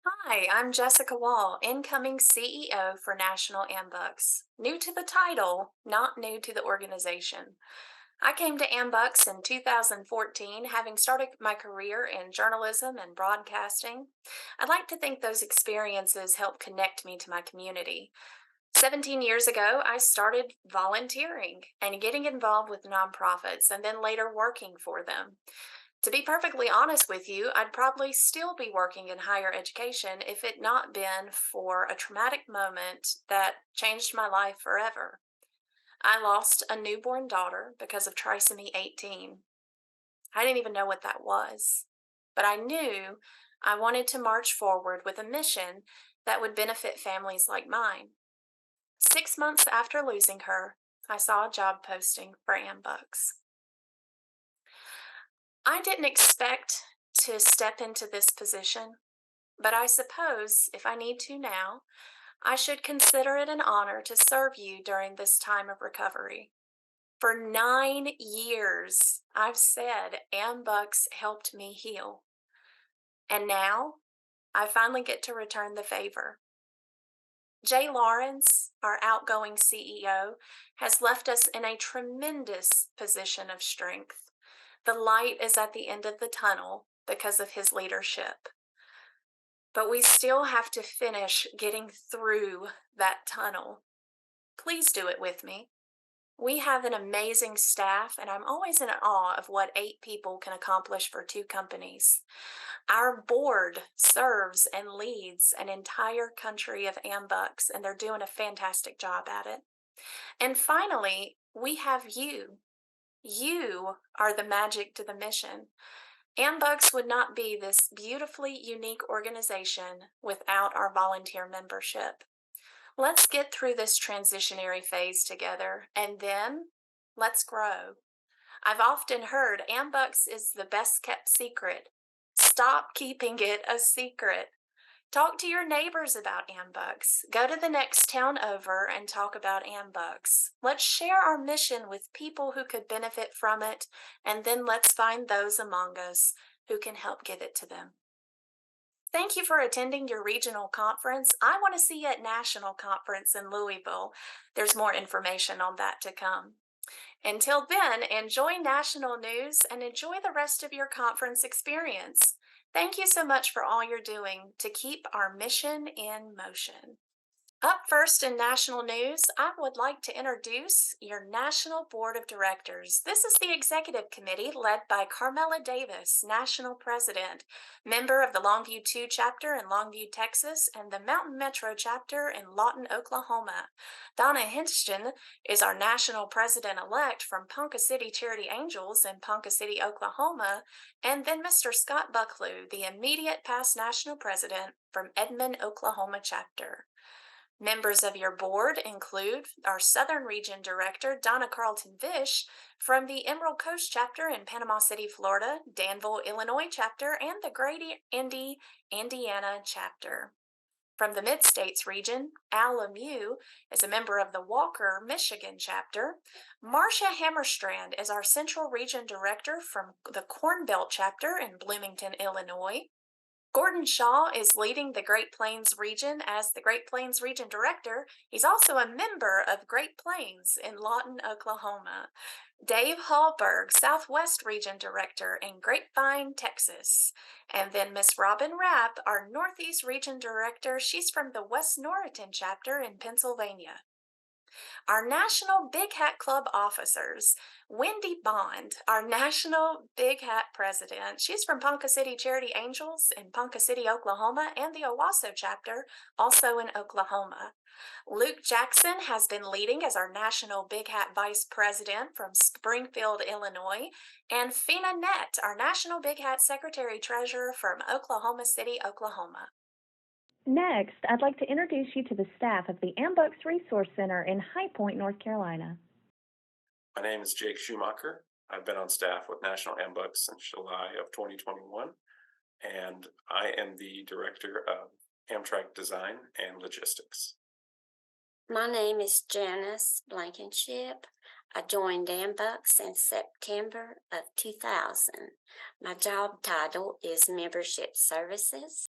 Hi, I'm Jessica Wall, incoming CEO for National Ambucks. New to the title, not new to the organization. I came to Ambucks in 2014, having started my career in journalism and broadcasting. I'd like to think those experiences helped connect me to my community. 17 years ago, I started volunteering and getting involved with nonprofits and then later working for them. To be perfectly honest with you, I'd probably still be working in higher education if it not been for a traumatic moment that changed my life forever. I lost a newborn daughter because of trisomy 18. I didn't even know what that was, but I knew I wanted to march forward with a mission that would benefit families like mine. 6 months after losing her, I saw a job posting for Ambucks. I didn't expect to step into this position, but I suppose if I need to now, I should consider it an honor to serve you during this time of recovery. For 9 years, I've said Ambucks helped me heal. And now I finally get to return the favor. Jay Lawrence, our outgoing CEO, has left us in a tremendous position of strength. The light is at the end of the tunnel because of his leadership. But we still have to finish getting through that tunnel. Please do it with me. We have an amazing staff, and I'm always in awe of what 8 people can accomplish for 2 companies. Our board serves and leads an entire country of Ambucks, and they're doing a fantastic job at it. And finally, we have you. You are the magic to the mission. Ambucks would not be this beautifully unique organization without our volunteer membership. Let's get through this transitionary phase together, and then let's grow. I've often heard Ambucks is the best kept secret. Stop keeping it a secret. Talk to your neighbors about Ambucks. Go to the next town over and talk about Ambucks. Let's share our mission with people who could benefit from it, and then let's find those among us who can help give it to them. Thank you for attending your regional conference. I want to see you at national conference in Louisville. There's more information on that to come. Until then, enjoy national news and enjoy the rest of your conference experience. Thank you so much for all you're doing to keep our mission in motion. Up first in national news, I would like to introduce your National Board of Directors. This is the executive committee led by Carmela Davis, National President, member of the Longview 2 chapter in Longview, Texas, and the Mountain Metro chapter in Lawton, Oklahoma. Donna Hinston is our National President-elect from Ponca City Charity Angels in Ponca City, Oklahoma, and then Mr. Scott Bucklew, the immediate past National President from Edmond, Oklahoma chapter. Members of your board include our Southern Region Director, Donna Carlton Vish, from the Emerald Coast chapter in Panama City, Florida, Danville, Illinois chapter, and the Great Indy, Indiana chapter. From the Mid-States region, Al Lemieux is a member of the Walker, Michigan chapter. Marcia Hammerstrand is our Central Region Director from the Corn Belt chapter in Bloomington, Illinois. Gordon Shaw is leading the Great Plains region as the Great Plains Region Director. He's also a member of Great Plains in Lawton, Oklahoma. Dave Hallberg, Southwest Region Director in Grapevine, Texas. And then Miss Robin Rapp, our Northeast Region Director. She's from the West Norriton chapter in Pennsylvania. Our National Big Hat Club officers, Wendy Bond, our National Big Hat President. She's from Ponca City Charity Angels in Ponca City, Oklahoma, and the Owasso chapter, also in Oklahoma. Luke Jackson has been leading as our National Big Hat Vice President from Springfield, Illinois, and Fina Nett, our National Big Hat Secretary Treasurer from Oklahoma City, Oklahoma. Next, I'd like to introduce you to the staff of the Ambucks Resource Center in High Point, North Carolina. My name is Jake Schumacher. I've been on staff with National Ambucks since July of 2021, and I am the Director of Amtrak Design and Logistics. My name is Janice Blankenship. I joined Ambucks in September of 2000. My job title is Membership Services.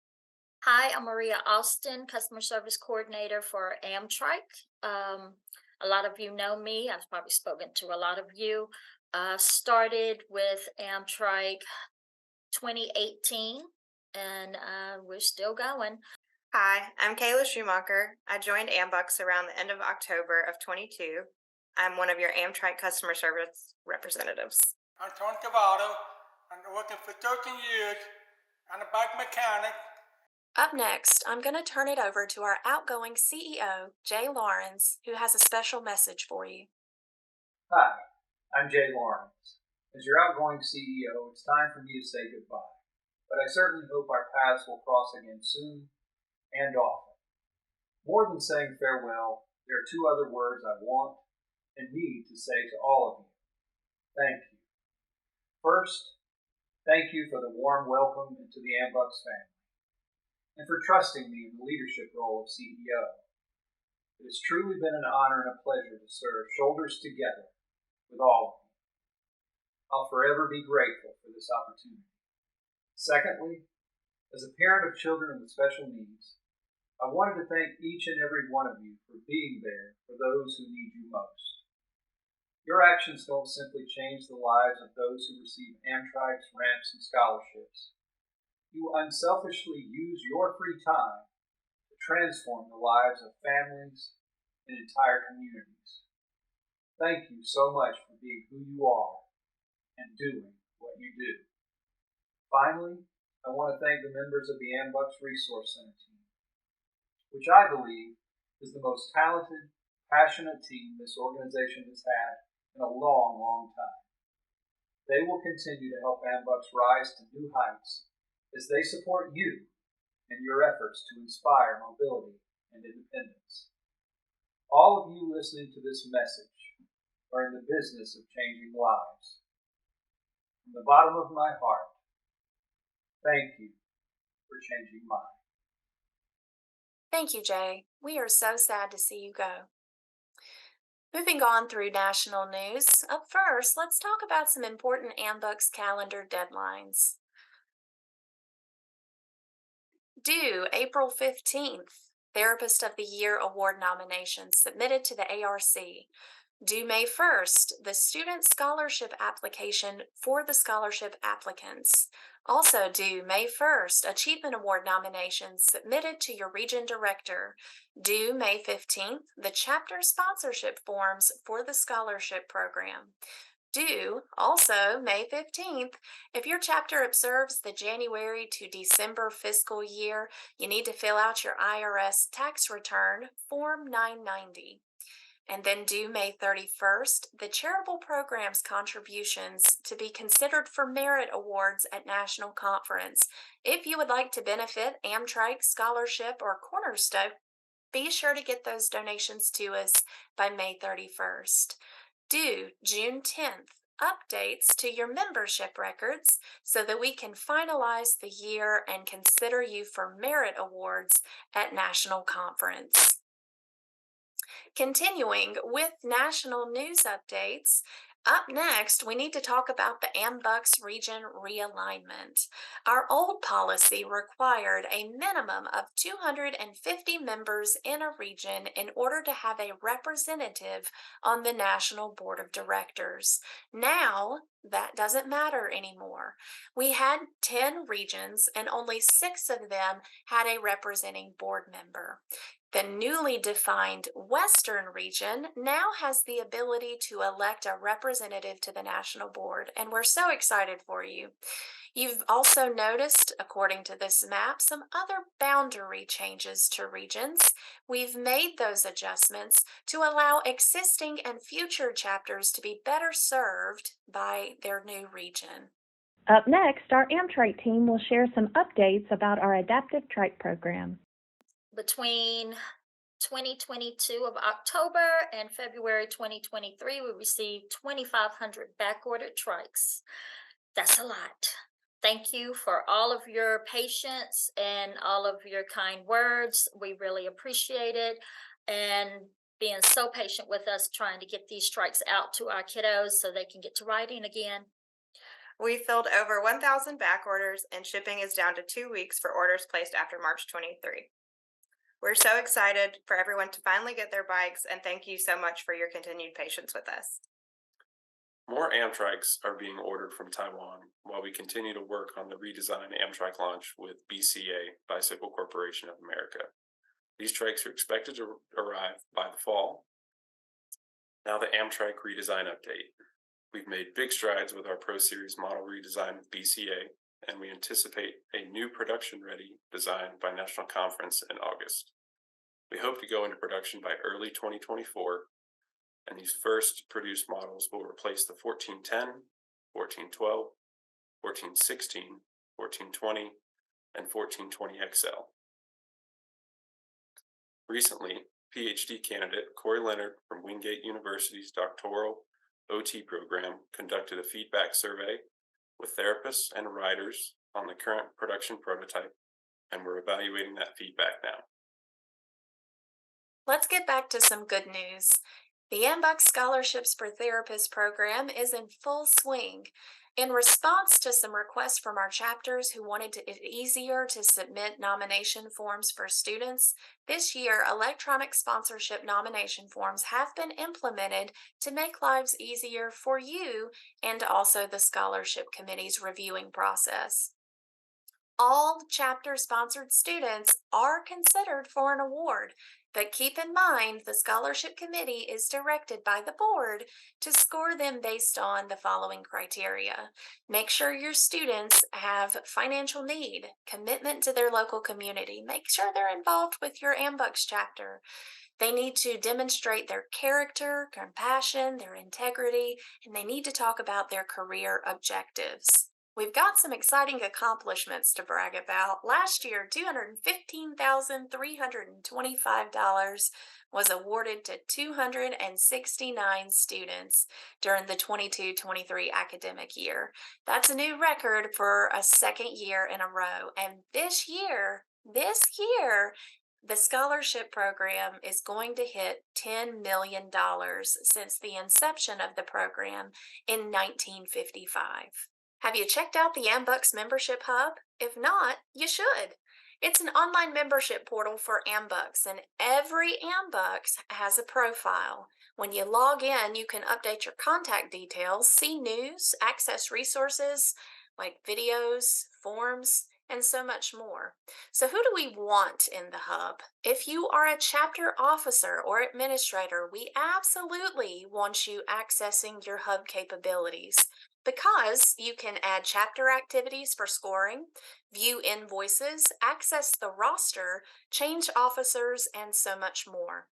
Hi, I'm Maria Austin, Customer Service Coordinator for Amtrak. A lot of you know me. I've probably spoken to a lot of you. Started with Amtrak 2018, and we're still going. Hi, I'm Kayla Schumacher. I joined Ambucks around the end of October of 22. I'm one of your Amtrak customer service representatives. I'm Tony Cavato. I'm working for 13 years. I'm a bike mechanic. Up next, I'm going to turn it over to our outgoing CEO, Jay Lawrence, who has a special message for you. Hi, I'm Jay Lawrence. As your outgoing CEO, it's time for me to say goodbye, but I certainly hope our paths will cross again soon and often. More than saying farewell, there are two other words I want and need to say to all of you. Thank you. First, thank you for the warm welcome into the Ambucks family and for trusting me in the leadership role of CEO. It has truly been an honor and a pleasure to serve shoulders together with all of you. I'll forever be grateful for this opportunity. Secondly, as a parent of children with special needs, I wanted to thank each and every one of you for being there for those who need you most. Your actions don't simply change the lives of those who receive Amtrak's ramps and scholarships. You unselfishly use your free time to transform the lives of families and entire communities. Thank you so much for being who you are and doing what you do. Finally, I want to thank the members of the Ambucks Resource Center team, which I believe is the most talented, passionate team this organization has had in a long, long time. They will continue to help Ambucks rise to new heights as they support you in your efforts to inspire mobility and independence. All of you listening to this message are in the business of changing lives. From the bottom of my heart, thank you for changing mine. Thank you, Jay. We are so sad to see you go. Moving on through national news, up first, let's talk about some important Ambucks calendar deadlines. Due April 15th, Therapist of the Year Award nominations submitted to the ARC. Due May 1st, the student scholarship application for the scholarship applicants. Also due May 1st, Achievement Award nominations submitted to your region director. Due May 15th, the chapter sponsorship forms for the scholarship program. Due also May 15th, if your chapter observes the January to December fiscal year, you need to fill out your IRS tax return, Form 990. And then due May 31st, the charitable programs contributions to be considered for merit awards at National Conference. If you would like to benefit Amtrak, Scholarship, or Cornerstone, be sure to get those donations to us by May 31st. Due June 10th, updates to your membership records so that we can finalize the year and consider you for merit awards at National Conference. Continuing with national news updates, up next, we need to talk about the Ambucks region realignment. Our old policy required a minimum of 250 members in a region in order to have a representative on the National Board of Directors. Now, that doesn't matter anymore. We had 10 regions and only 6 of them had a representing board member. The newly defined Western region now has the ability to elect a representative to the National Board, and we're so excited for you. You've also noticed, according to this map, some other boundary changes to regions. We've made those adjustments to allow existing and future chapters to be better served by their new region. Up next, our Amtrak team will share some updates about our Adaptive Trike program. Between 2022 of October and February 2023, we received 2,500 backordered trikes. That's a lot. Thank you for all of your patience and all of your kind words. We really appreciate it, and being so patient with us trying to get these trikes out to our kiddos so they can get to riding again. We filled over 1,000 back orders and shipping is down to 2 weeks for orders placed after March 23. We're so excited for everyone to finally get their bikes, and thank you so much for your continued patience with us. More Amtraks are being ordered from Taiwan while we continue to work on the redesigned Amtrak launch with BCA, Bicycle Corporation of America. These trikes are expected to arrive by the fall. Now the Amtrak redesign update. We've made big strides with our Pro Series model redesign with BCA, and we anticipate a new production-ready design by National Conference in August. We hope to go into production by early 2024, and these first produced models will replace the 1410, 1412, 1416, 1420, and 1420 XL. Recently, PhD candidate Corey Leonard from Wingate University's doctoral OT program conducted a feedback survey with therapists and riders on the current production prototype, and we're evaluating that feedback now. Let's get back to some good news. The AMBUCS Scholarships for Therapists program is in full swing. In response to some requests from our chapters who wanted it easier to submit nomination forms for students, this year electronic sponsorship nomination forms have been implemented to make lives easier for you and also the scholarship committee's reviewing process. All chapter-sponsored students are considered for an award, but keep in mind the scholarship committee is directed by the board to score them based on the following criteria. Make sure your students have financial need, commitment to their local community. Make sure they're involved with your AMBUCS chapter. They need to demonstrate their character, compassion, their integrity, and they need to talk about their career objectives. We've got some exciting accomplishments to brag about. Last year, $215,325 was awarded to 269 students during the 22-23 academic year. That's a new record for a second year in a row. And this year, the scholarship program is going to hit $10 million since the inception of the program in 1955. Have you checked out the AMBUCS membership hub? If not, you should. It's an online membership portal for AMBUCS, and every AMBUCS has a profile. When you log in, you can update your contact details, see news, access resources like videos, forms, and so much more. So who do we want in the hub? If you are a chapter officer or administrator, we absolutely want you accessing your hub capabilities, because you can add chapter activities for scoring, view invoices, access the roster, change officers, and so much more.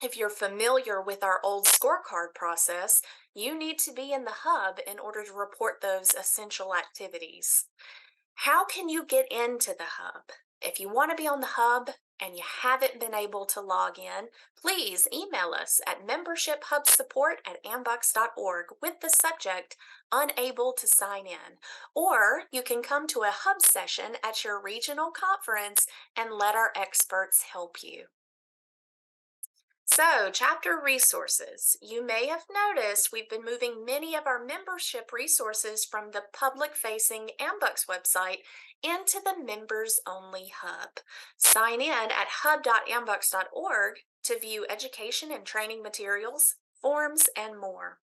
If you're familiar with our old scorecard process, you need to be in the hub in order to report those essential activities. How can you get into the hub? If you want to be on the hub and you haven't been able to log in, please email us at membershiphubsupport@ambucs.org with the subject "Unable to sign in." Or you can come to a hub session at your regional conference and let our experts help you. So, chapter resources. You may have noticed we've been moving many of our membership resources from the public-facing AMBUCS website into the members-only hub. Sign in at hub.ambucs.org to view education and training materials, forms, and more.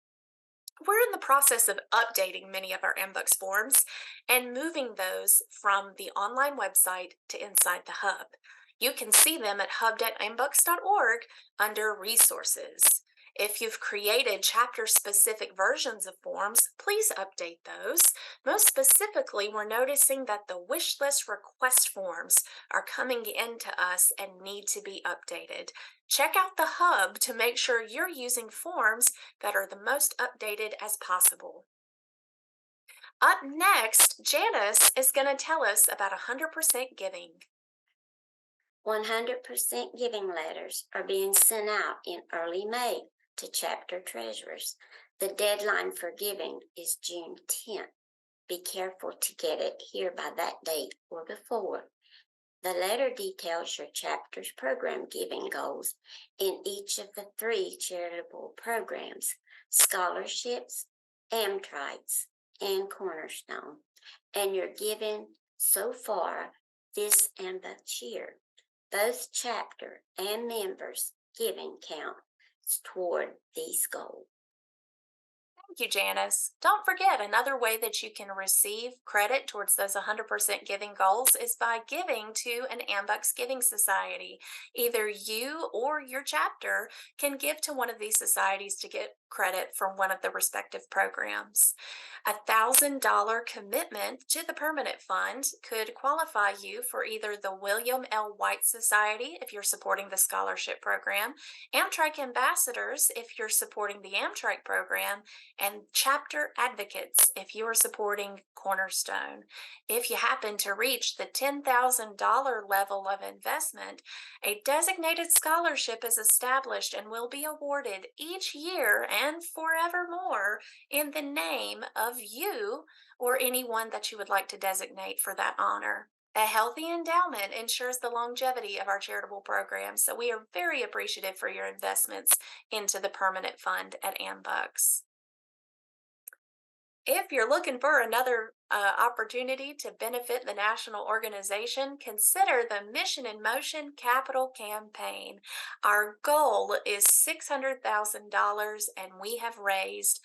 We're in the process of updating many of our AMBUCS forms and moving those from the online website to inside the hub. You can see them at hub.ambucs.org under Resources. If you've created chapter-specific versions of forms, please update those. Most specifically, we're noticing that the wish list request forms are coming into us and need to be updated. Check out the hub to make sure you're using forms that are the most updated as possible. Up next, Janice is going to tell us about 100% giving. 100% giving letters are being sent out in early May to chapter treasurers. The deadline for giving is June 10th. Be careful to get it here by that date or before. The letter details your chapter's program giving goals in each of the 3 charitable programs: scholarships, Amtraks, and Cornerstone, and your giving so far this AMBUCS year. Both chapter and members' giving counts toward these goals. Thank you, Janice. Don't forget, another way that you can receive credit towards those 100% giving goals is by giving to an AMBUCS Giving Society. Either you or your chapter can give to one of these societies to get credit from one of the respective programs. $1,000 commitment to the permanent fund could qualify you for either the William L. White Society if you're supporting the scholarship program, Amtrak Ambassadors if you're supporting the Amtrak program, and chapter advocates if you are supporting Cornerstone. If you happen to reach the $10,000 level of investment, a designated scholarship is established and will be awarded each year and forevermore in the name of you or anyone that you would like to designate for that honor. A healthy endowment ensures the longevity of our charitable programs, so we are very appreciative for your investments into the permanent fund at AMBUCS. If you're looking for another opportunity to benefit the national organization, consider the Mission in Motion Capital Campaign. Our goal is $600,000 and we have raised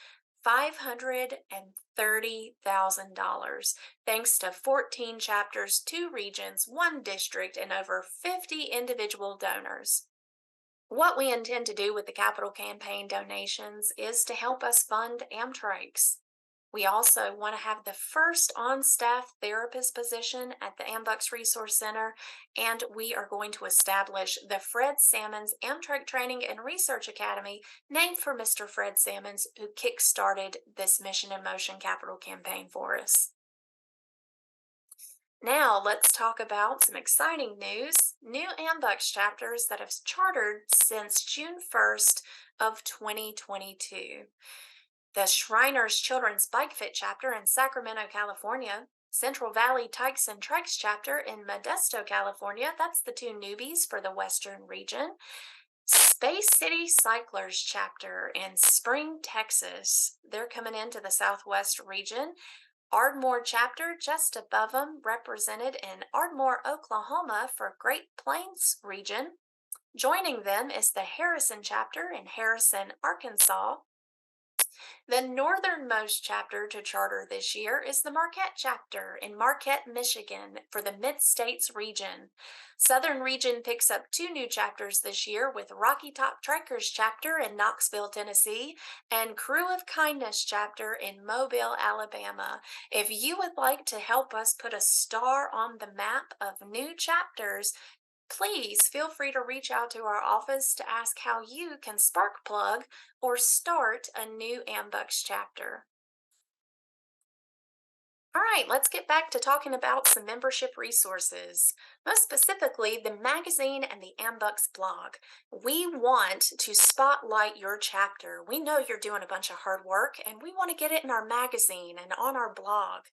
$530,000 thanks to 14 chapters, 2 regions, 1 district, and over 50 individual donors. What we intend to do with the capital campaign donations is to help us fund Amtrak's. We also want to have the first on-staff therapist position at the AMBUCS Resource Center, and we are going to establish the Fred Sammons Amtrak Training and Research Academy, named for Mr. Fred Sammons, who kick-started this Mission in Motion capital campaign for us. Now let's talk about some exciting news. New AMBUCS chapters that have chartered since June 1st of 2022. The Shriners Children's Bike Fit chapter in Sacramento, California. Central Valley Tykes and Treks chapter in Modesto, California. That's the 2 newbies for the Western region. Space City Cyclers chapter in Spring, Texas. They're coming into the Southwest region. Ardmore chapter just above them, represented in Ardmore, Oklahoma for Great Plains region. Joining them is the Harrison chapter in Harrison, Arkansas. The northernmost chapter to charter this year is the Marquette chapter in Marquette, Michigan for the Mid-States region. Southern region picks up 2 new chapters this year with Rocky Top Trekkers chapter in Knoxville, Tennessee and Crew of Kindness chapter in Mobile, Alabama. If you would like to help us put a star on the map of new chapters, please feel free to reach out to our office to ask how you can spark plug or start a new AMBUCS chapter. All right, let's get back to talking about some membership resources, most specifically the magazine and the AMBUCS blog. We want to spotlight your chapter. We know you're doing a bunch of hard work and we want to get it in our magazine and on our blog.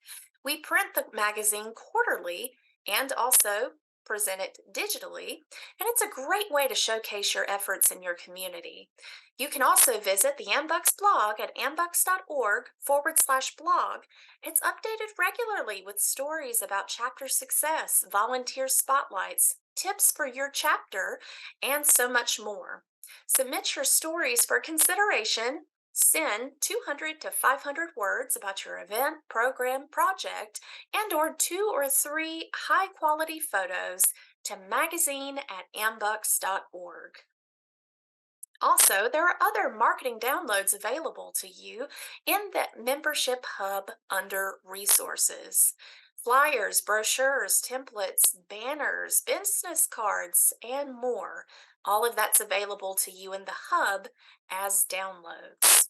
We print the magazine quarterly and also present it digitally, and it's a great way to showcase your efforts in your community. You can also visit the AMBUCS blog at ambucs.org/blog. It's updated regularly with stories about chapter success, volunteer spotlights, tips for your chapter, and so much more. Submit your stories for consideration. Send 200 to 500 words about your event, program, project, and/or 2 or 3 high-quality photos to magazine@ambucs.org. Also, there are other marketing downloads available to you in the membership hub under resources. Flyers, brochures, templates, banners, business cards, and more. All of that's available to you in the hub as downloads.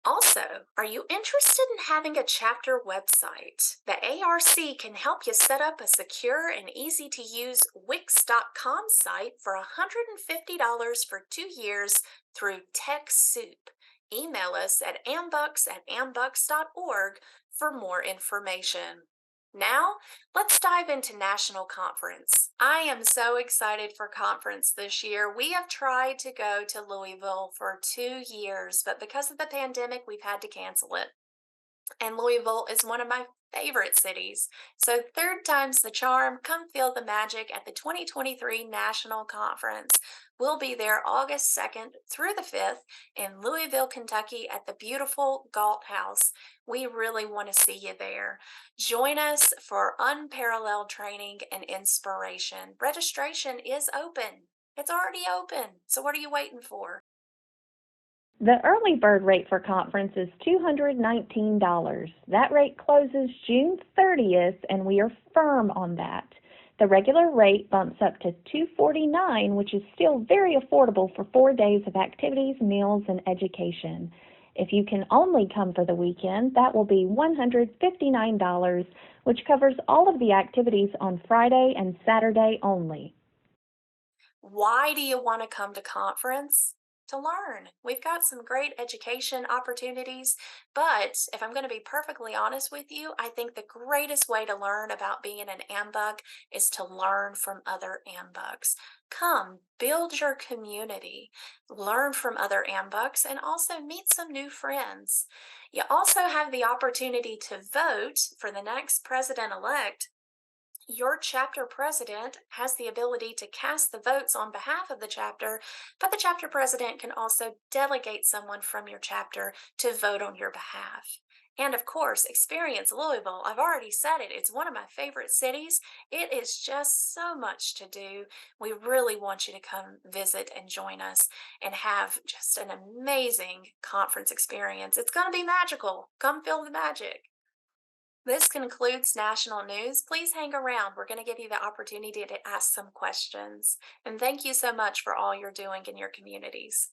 Also, are you interested in having a chapter website? The ARC can help you set up a secure and easy-to-use Wix.com site for $150 for 2 years through TechSoup. Email us at ambucs@ambucs.org for more information. Now, let's dive into National Conference. I am so excited for conference this year. We have tried to go to Louisville for 2 years, but because of the pandemic, we've had to cancel it. And Louisville is one of my favorite cities. So, third time's the charm. Come feel the magic at the 2023 National Conference. We'll be there August 2nd through the 5th in Louisville, Kentucky at the beautiful Galt House. We really want to see you there. Join us for unparalleled training and inspiration. Registration is open. It's already open. So, what are you waiting for? The early bird rate for conference is $219. That rate closes June 30th, and we are firm on that. The regular rate bumps up to $249, which is still very affordable for 4 days of activities, meals, and education. If you can only come for the weekend, that will be $159, which covers all of the activities on Friday and Saturday only. Why do you want to come to conference? To learn. We've got some great education opportunities, but if I'm going to be perfectly honest with you, I think the greatest way to learn about being an AMBUG is to learn from other AMBUGs. Come, build your community, learn from other AMBUGs, and also meet some new friends. You also have the opportunity to vote for the next president-elect. Your chapter president has the ability to cast the votes on behalf of the chapter, but the chapter president can also delegate someone from your chapter to vote on your behalf. And of course, experience Louisville. I've already said it. It's one of my favorite cities. It is just so much to do. We really want you to come visit and join us and have just an amazing conference experience. It's going to be magical. Come feel the magic. This concludes national news. Please hang around. We're going to give you the opportunity to ask some questions. And thank you so much for all you're doing in your communities.